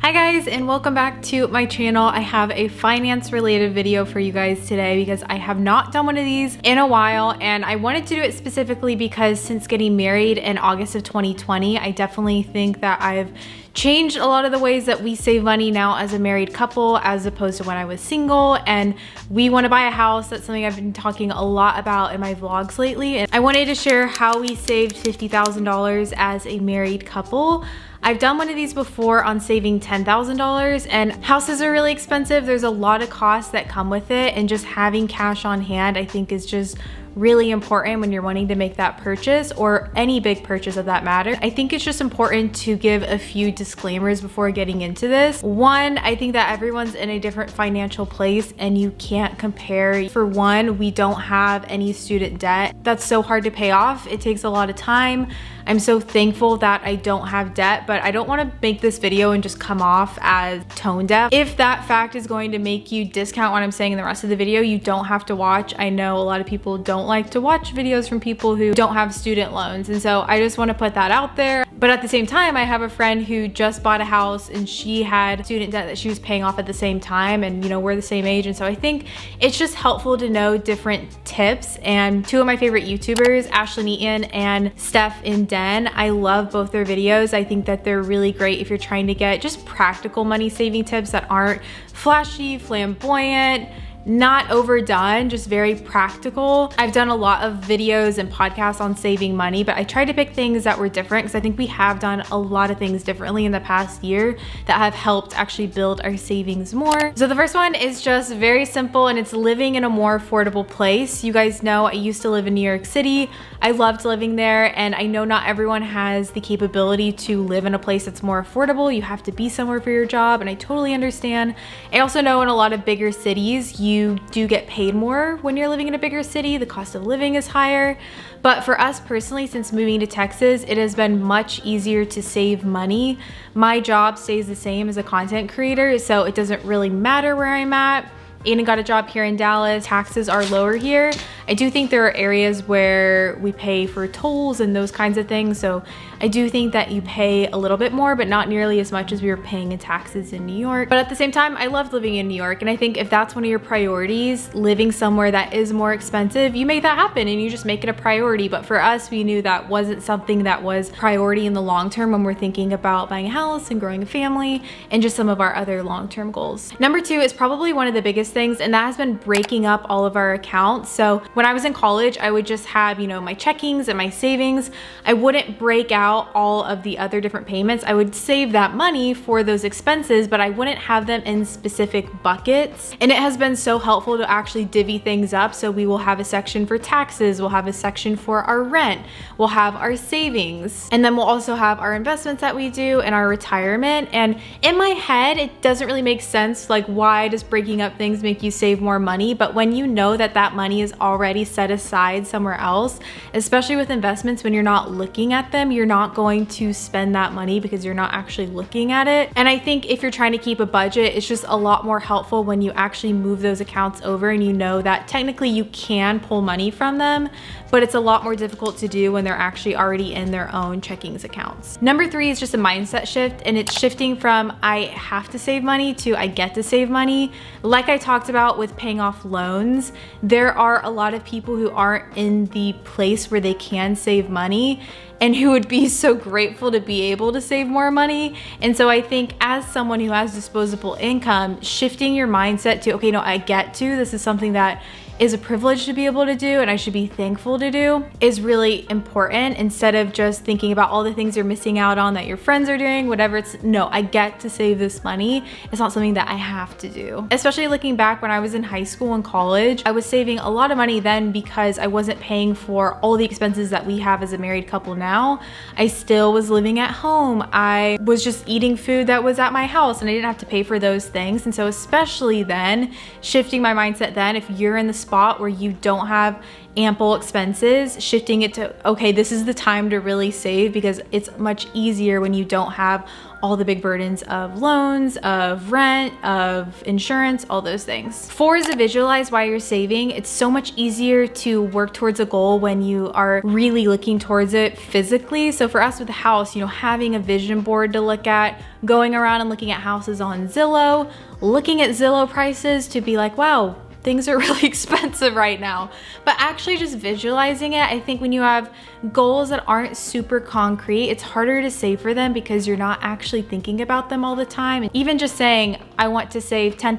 Hi guys, and welcome back to my channel. I have a finance related video for you guys today because I have not done one of these in a while, and I wanted to do it specifically because since getting married in August of 2020, I definitely think that I've changed a lot of the ways that we save money now as a married couple as opposed to when I was single. And we want to buy a house. That's something I've been talking a lot about in my vlogs lately, and I wanted to share how we saved $50,000 as a married couple. I've done one of these before on saving $10,000, and houses are really expensive. There's a lot of costs that come with it, and just having cash on hand I think is just really important when you're wanting to make that purchase, or any big purchase of that matter. I think it's just important to give a few disclaimers before getting into this. One, I think that everyone's in a different financial place and you can't compare. For one, we don't have any student debt. That's so hard to pay off. It takes a lot of time. I'm so thankful that I don't have debt, but I don't want to make this video and just come off as tone deaf. If that fact is going to make you discount what I'm saying in the rest of the video, you don't have to watch. I know a lot of people don't like to watch videos from people who don't have student loans, and so I just want to put that out there. But at the same time, I have a friend who just bought a house and she had student debt that she was paying off at the same time, and you know, we're the same age, and so I think it's just helpful to know different tips. And two of my favorite YouTubers, Ashley Neaton and Steph in Den, I love both their videos. I think that they're really great if you're trying to get just practical money saving tips that aren't flashy, flamboyant, not overdone, just very practical. I've done a lot of videos and podcasts on saving money, but I tried to pick things that were different because I think we have done a lot of things differently in the past year that have helped actually build our savings more. So the first one is just very simple, and it's living in a more affordable place. You guys know I used to live in New York City. I loved living there, and I know not everyone has the capability to live in a place that's more affordable. You have to be somewhere for your job, and I totally understand. I also know in a lot of bigger cities, you do get paid more when you're living in a bigger city. The cost of living is higher. But for us personally, since moving to Texas, it has been much easier to save money. My job stays the same as a content creator, so it doesn't really matter where I'm at. Aiden got a job here in Dallas. Taxes are lower here. I do think there are areas where we pay for tolls and those kinds of things. So I do think that you pay a little bit more, but not nearly as much as we were paying in taxes in New York. But at the same time, I loved living in New York. And I think if that's one of your priorities, living somewhere that is more expensive, you make that happen and you just make it a priority. But for us, we knew that wasn't something that was priority in the long term when we're thinking about buying a house and growing a family and just some of our other long-term goals. Number two is probably one of the biggest things, and that has been breaking up all of our accounts. So when I was in college, I would just have, you know, my checkings and my savings. I wouldn't break out all of the other different payments. I would save that money for those expenses, but I wouldn't have them in specific buckets. And it has been so helpful to actually divvy things up. So we will have a section for taxes, we'll have a section for our rent, we'll have our savings, and then we'll also have our investments that we do and our retirement. And in my head, it doesn't really make sense, like, why does breaking up things make you save more money? But when you know that that money is already set aside somewhere else, especially with investments, when you're not looking at them, you're not going to spend that money because you're not actually looking at it. And I think if you're trying to keep a budget, it's just a lot more helpful when you actually move those accounts over and you know that technically you can pull money from them, but it's a lot more difficult to do when they're actually already in their own checkings accounts. Number three is just a mindset shift, and it's shifting from I have to save money to I get to save money. Like I talked about with paying off loans, there are a lot of people who aren't in the place where they can save money and who would be so grateful to be able to save more money. And so I think as someone who has disposable income, shifting your mindset to, okay, no, I get to, this is something that is a privilege to be able to do and I should be thankful to do, is really important, instead of just thinking about all the things you're missing out on that your friends are doing, whatever. It's no, I get to save this money. It's not something that I have to do. Especially looking back when I was in high school and college, I was saving a lot of money then because I wasn't paying for all the expenses that we have as a married couple now. I still was living at home. I was just eating food that was at my house and I didn't have to pay for those things. And so especially then, shifting my mindset then, if you're in the spot where you don't have ample expenses, shifting it to, okay, this is the time to really save, because it's much easier when you don't have all the big burdens of loans, of rent, of insurance, all those things. 4 is to visualize why you're saving. It's so much easier to work towards a goal when you are really looking towards it physically. So for us with the house, you know, having a vision board to look at, going around and looking at houses on Zillow, looking at Zillow prices to be like, wow, things are really expensive right now. But actually just visualizing it, I think when you have goals that aren't super concrete, it's harder to save for them because you're not actually thinking about them all the time. And even just saying, I want to save $10,000,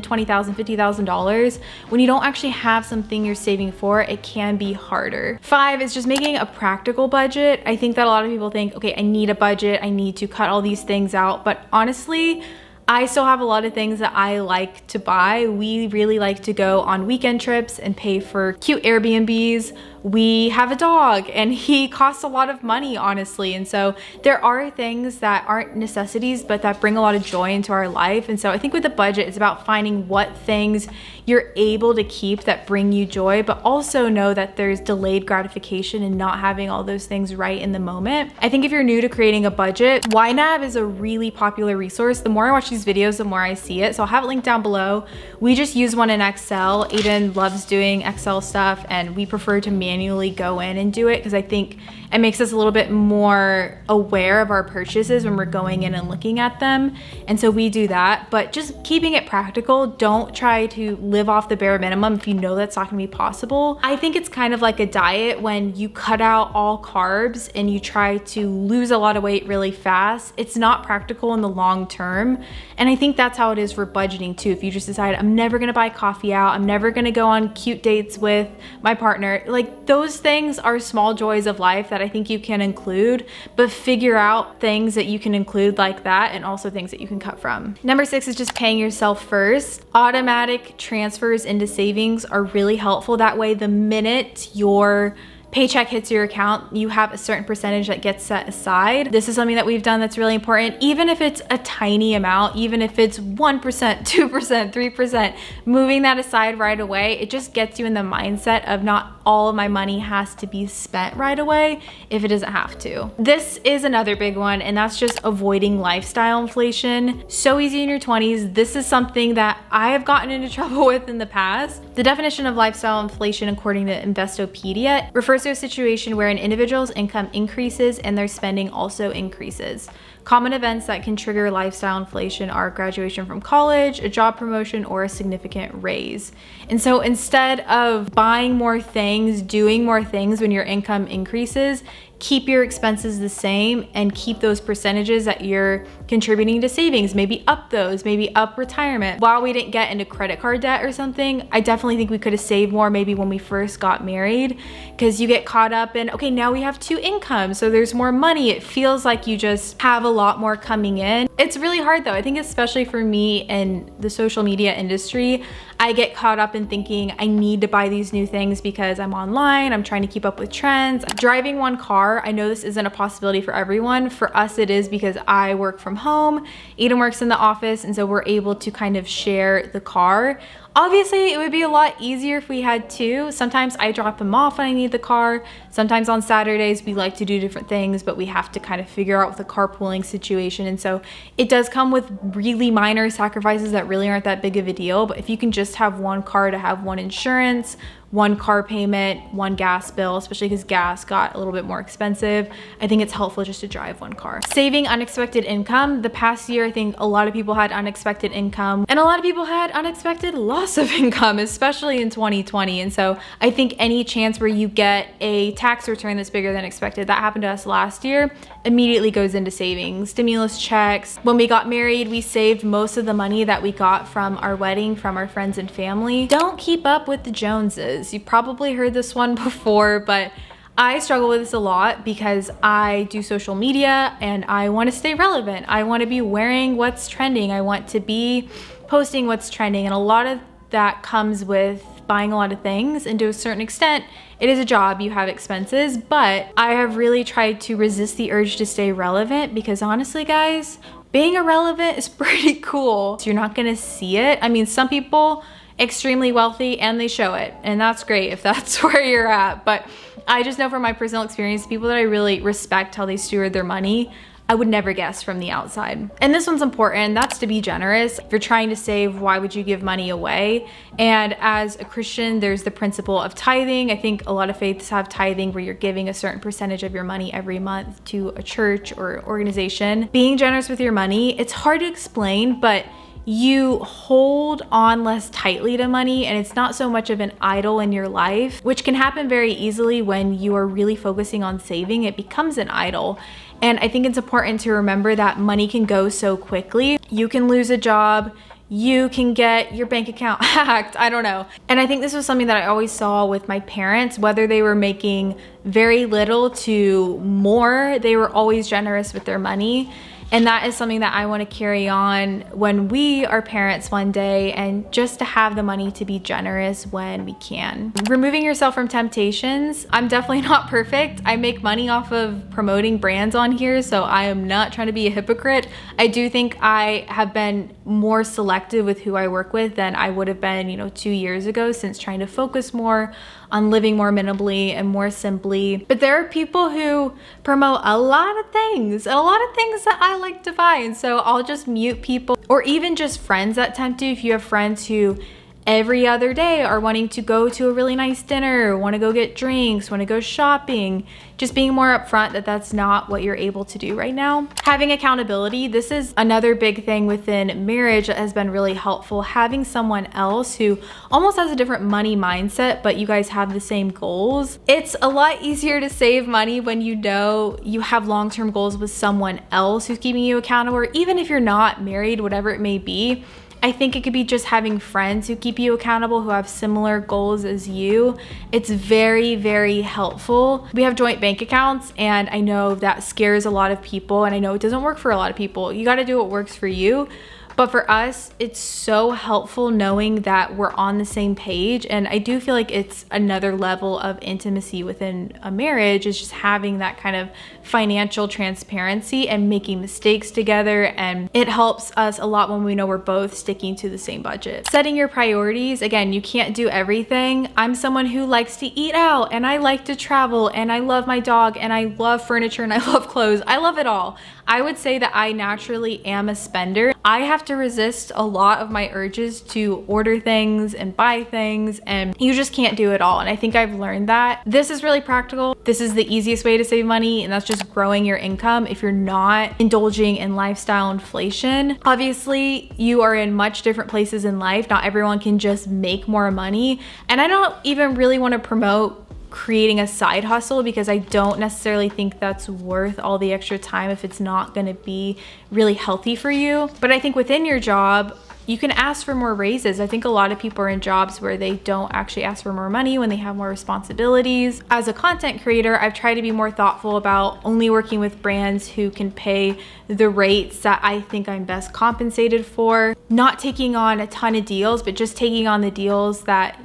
$20,000, $50,000, when you don't actually have something you're saving for, it can be harder. 5 is just making a practical budget. I think that a lot of people think, okay, I need a budget, I need to cut all these things out. But honestly, I still have a lot of things that I like to buy. We really like to go on weekend trips and pay for cute Airbnbs. We have a dog and he costs a lot of money, honestly. And so there are things that aren't necessities, but that bring a lot of joy into our life. And so I think with the budget, it's about finding what things you're able to keep that bring you joy, but also know that there's delayed gratification in not having all those things right in the moment. I think if you're new to creating a budget, YNAB is a really popular resource. The more I watch these videos, the more I see it. So I'll have it linked down below. We just use one in Excel. Aiden loves doing Excel stuff and we prefer to manually go in and do it because I think it makes us a little bit more aware of our purchases when we're going in and looking at them. And so we do that, but just keeping it practical. Don't try to live off the bare minimum if you know that's not gonna be possible. I think it's kind of like a diet when you cut out all carbs and you try to lose a lot of weight really fast. It's not practical in the long term. And I think that's how it is for budgeting too. If you just decide, I'm never gonna buy coffee out, I'm never gonna go on cute dates with my partner, like those things are small joys of life that I think you can include, but figure out things that you can include like that and also things that you can cut from. Number 6 is just paying yourself first. Automatic transfers into savings are really helpful. That way, the minute your paycheck hits your account, you have a certain percentage that gets set aside. This is something that we've done that's really important. Even if it's a tiny amount, even if it's 1%, 2%, 3%, moving that aside right away, it just gets you in the mindset of not all of my money has to be spent right away if it doesn't have to. This is another big one, and that's just avoiding lifestyle inflation. So easy in your 20s. This is something that I have gotten into trouble with in the past. The definition of lifestyle inflation, according to Investopedia, refers to a situation where an individual's income increases and their spending also increases. Common events that can trigger lifestyle inflation are graduation from college, a job promotion, or a significant raise. And so instead of buying more things, doing more things when your income increases, keep your expenses the same and keep those percentages that you're contributing to savings. Maybe up those, maybe up retirement. While we didn't get into credit card debt or something, I definitely think we could have saved more maybe when we first got married, because you get caught up in, okay, now we have 2 incomes, so there's more money. It feels like you just have a lot more coming in. It's really hard though. I think especially for me in the social media industry, I get caught up in thinking I need to buy these new things because I'm online, I'm trying to keep up with trends. Driving one car, I know this isn't a possibility for everyone. For us it is, because I work from home, Eden works in the office, and so we're able to kind of share the car. Obviously, it would be a lot easier if we had 2. Sometimes I drop them off when I need the car. Sometimes on Saturdays, we like to do different things, but we have to kind of figure out with the carpooling situation. And so it does come with really minor sacrifices that really aren't that big of a deal. But if you can just have one car to have one insurance, one car payment, one gas bill, especially because gas got a little bit more expensive, I think it's helpful just to drive one car. Saving unexpected income. The past year, I think a lot of people had unexpected income and a lot of people had unexpected loss of income, especially in 2020. And so I think any chance where you get a tax return that's bigger than expected, that happened to us last year, immediately goes into savings. Stimulus checks. When we got married, we saved most of the money that we got from our wedding, from our friends and family. Don't keep up with the Joneses. You've probably heard this one before, but I struggle with this a lot because I do social media and I want to stay relevant. I want to be wearing what's trending. I want to be posting what's trending. And a lot of that comes with buying a lot of things. And to a certain extent, it is a job, you have expenses, but I have really tried to resist the urge to stay relevant because honestly, guys, being irrelevant is pretty cool. So you're not gonna see it. I mean, some people, extremely wealthy and they show it. And that's great if that's where you're at. But I just know from my personal experience, people that I really respect how they steward their money, I would never guess from the outside. And this one's important, that's to be generous. If you're trying to save, why would you give money away? And as a Christian, there's the principle of tithing. I think a lot of faiths have tithing where you're giving a certain percentage of your money every month to a church or organization. Being generous with your money, it's hard to explain, but you hold on less tightly to money and it's not so much of an idol in your life, which can happen very easily when you are really focusing on saving. It becomes an idol. And I think it's important to remember that money can go so quickly. You can lose a job, you can get your bank account hacked, I don't know. And I think this was something that I always saw with my parents, whether they were making very little to more, they were always generous with their money. And that is something that I want to carry on when we are parents one day, and just to have the money to be generous when we can. Removing yourself from temptations. I'm definitely not perfect. I make money off of promoting brands on here, so I am not trying to be a hypocrite. I do think I have been more selective with who I work with than I would have been, 2 years ago, since trying to focus more on living more minimally and more simply. But there are people who promote a lot of things that I like to find. So I'll just mute people, or even just friends that tempt you. If you have friends who every other day are wanting to go to a really nice dinner, want to go get drinks, want to go shopping, just being more upfront that that's not what you're able to do right now. Having accountability. This is another big thing within marriage that has been really helpful. Having someone else who almost has a different money mindset, but you guys have the same goals. It's a lot easier to save money when you know you have long-term goals with someone else who's keeping you accountable, or even if you're not married, whatever it may be. I think it could be just having friends who keep you accountable, who have similar goals as you. It's very, very helpful. We have joint bank accounts, and I know that scares a lot of people, and I know it doesn't work for a lot of people. You got to do what works for you. But for us, it's so helpful knowing that we're on the same page. And I do feel like it's another level of intimacy within a marriage, is just having that kind of financial transparency and making mistakes together. And it helps us a lot when we know we're both sticking to the same budget. Setting your priorities. Again, you can't do everything. I'm someone who likes to eat out, and I like to travel, and I love my dog, and I love furniture, and I love clothes. I love it all. I would say that I naturally am a spender. I have to resist a lot of my urges to order things and buy things, and you just can't do it all. And I think I've learned that. This is really practical. This is the easiest way to save money, and that's just growing your income if you're not indulging in lifestyle inflation. Obviously, you are in much different places in life. Not everyone can just make more money. And I don't even really want to promote creating a side hustle, because I don't necessarily think that's worth all the extra time if it's not going to be really healthy for you. But I think within your job, you can ask for more raises. I think a lot of people are in jobs where they don't actually ask for more money when they have more responsibilities. As a content creator, I've tried to be more thoughtful about only working with brands who can pay the rates that I think I'm best compensated for. Not taking on a ton of deals, but just taking on the deals that,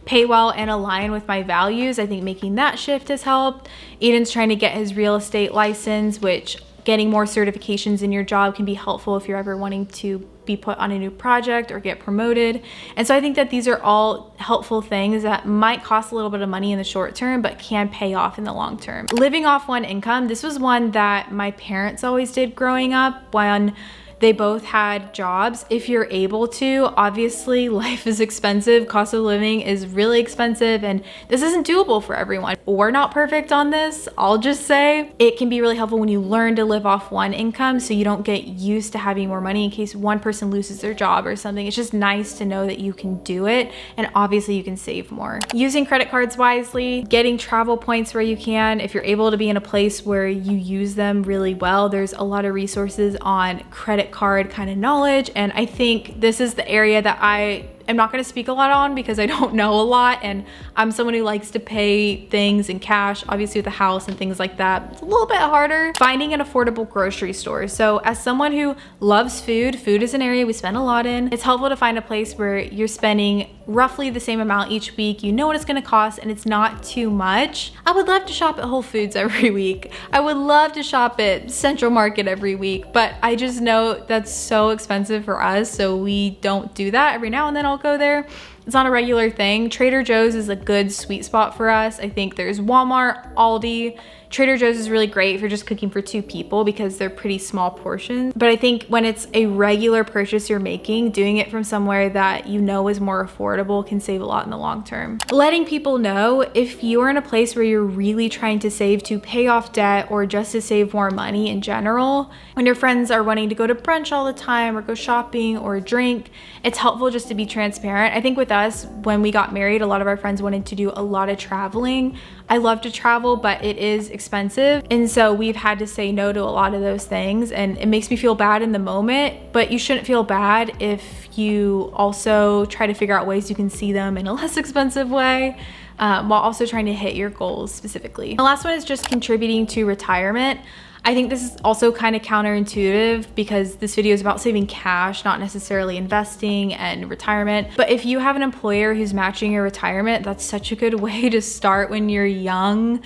pay well and align with my values. I think making that shift has helped. Eden's trying to get his real estate license, which getting more certifications in your job can be helpful if you're ever wanting to be put on a new project or get promoted. And so I think that these are all helpful things that might cost a little bit of money in the short term, but can pay off in the long term. Living off one income. This was one that my parents always did growing up when they both had jobs. If you're able to, obviously life is expensive. Cost of living is really expensive, and this isn't doable for everyone. We're not perfect on this. I'll just say it can be really helpful when you learn to live off one income, so you don't get used to having more money in case one person loses their job or something. It's just nice to know that you can do it, and obviously you can save more. Using credit cards wisely, getting travel points where you can. If you're able to be in a place where you use them really well, there's a lot of resources on credit card kind of knowledge, and I think this is the area that I am not going to speak a lot on because I don't know a lot, and I'm someone who likes to pay things in cash. Obviously with the house and things like that, it's a little bit harder. Finding an affordable grocery store. So as someone who loves food is an area we spend a lot in. It's helpful to find a place where you're spending roughly the same amount each week. You know what it's going to cost, and it's not too much. I would love to shop at Whole Foods every week. I would love to shop at Central Market every week, but I just know that's so expensive for us, so we don't do that. Every now and then I'll don't go there. It's not a regular thing. Trader Joe's is a good sweet spot for us. I think there's Walmart, Aldi. Trader Joe's is really great if you're just cooking for 2 people because they're pretty small portions. But I think when it's a regular purchase you're making, doing it from somewhere that you know is more affordable can save a lot in the long term. Letting people know if you're in a place where you're really trying to save to pay off debt or just to save more money in general, when your friends are wanting to go to brunch all the time or go shopping or drink, it's helpful just to be transparent. I think with us, when we got married, a lot of our friends wanted to do a lot of traveling. I love to travel, but it is expensive. And so we've had to say no to a lot of those things. And it makes me feel bad in the moment, but you shouldn't feel bad if you also try to figure out ways you can see them in a less expensive way, while also trying to hit your goals specifically. The last one is just contributing to retirement. I think this is also kind of counterintuitive because this video is about saving cash, not necessarily investing and retirement. But if you have an employer who's matching your retirement, that's such a good way to start when you're young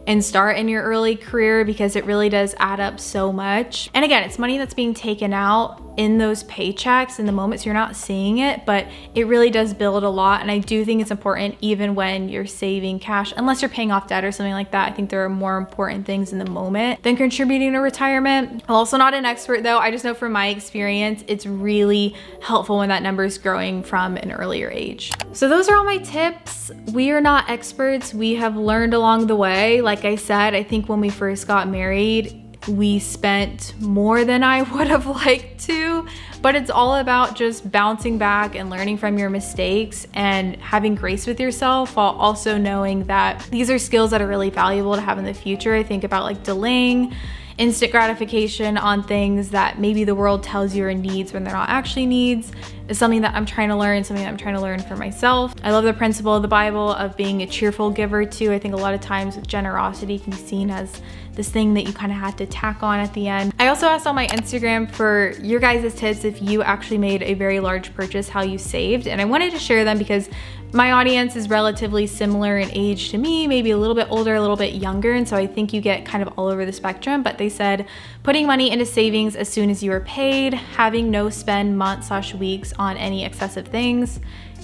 and start in your early career because it really does add up so much. And again, it's money that's being taken out in those paychecks in the moment, so you're not seeing it, but it really does build a lot. And I do think it's important even when you're saving cash, unless you're paying off debt or something like that. I think there are more important things in the moment than contributing to retirement. I'm also not an expert though. I just know from my experience, it's really helpful when that number is growing from an earlier age. So those are all my tips. We are not experts. We have learned along the way. Like I said, I think when we first got married, we spent more than I would have liked to, but it's all about just bouncing back and learning from your mistakes and having grace with yourself while also knowing that these are skills that are really valuable to have in the future. I think about like delaying instant gratification on things that maybe the world tells you are needs when they're not actually needs is something that I'm trying to learn, something that I'm trying to learn for myself. I love the principle of the Bible of being a cheerful giver too. I think a lot of times generosity can be seen as this thing that you kind of had to tack on at the end. I also asked on my Instagram for your guys' tips if you actually made a very large purchase, how you saved, and I wanted to share them because my audience is relatively similar in age to me, maybe a little bit older, a little bit younger, and so I think you get kind of all over the spectrum. But they said putting money into savings as soon as you are paid, having no spend months/weeks on any excessive things,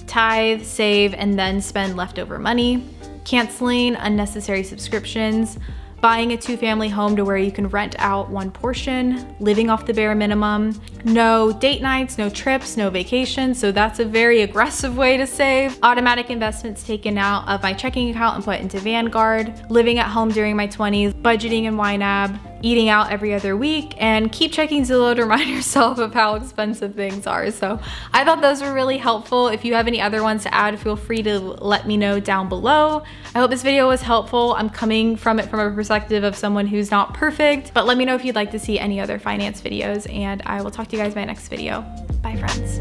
tithe, save, and then spend leftover money, canceling unnecessary subscriptions, buying a 2-family home to where you can rent out 1 portion, living off the bare minimum, no date nights, no trips, no vacations, so that's a very aggressive way to save, automatic investments taken out of my checking account and put into Vanguard, living at home during my 20s, budgeting in YNAB, eating out every other week, and keep checking Zillow to remind yourself of how expensive things are. So I thought those were really helpful. If you have any other ones to add, feel free to let me know down below. I hope this video was helpful. I'm coming from it from a perspective of someone who's not perfect, but let me know if you'd like to see any other finance videos, and I will talk to you guys in my next video. Bye, friends.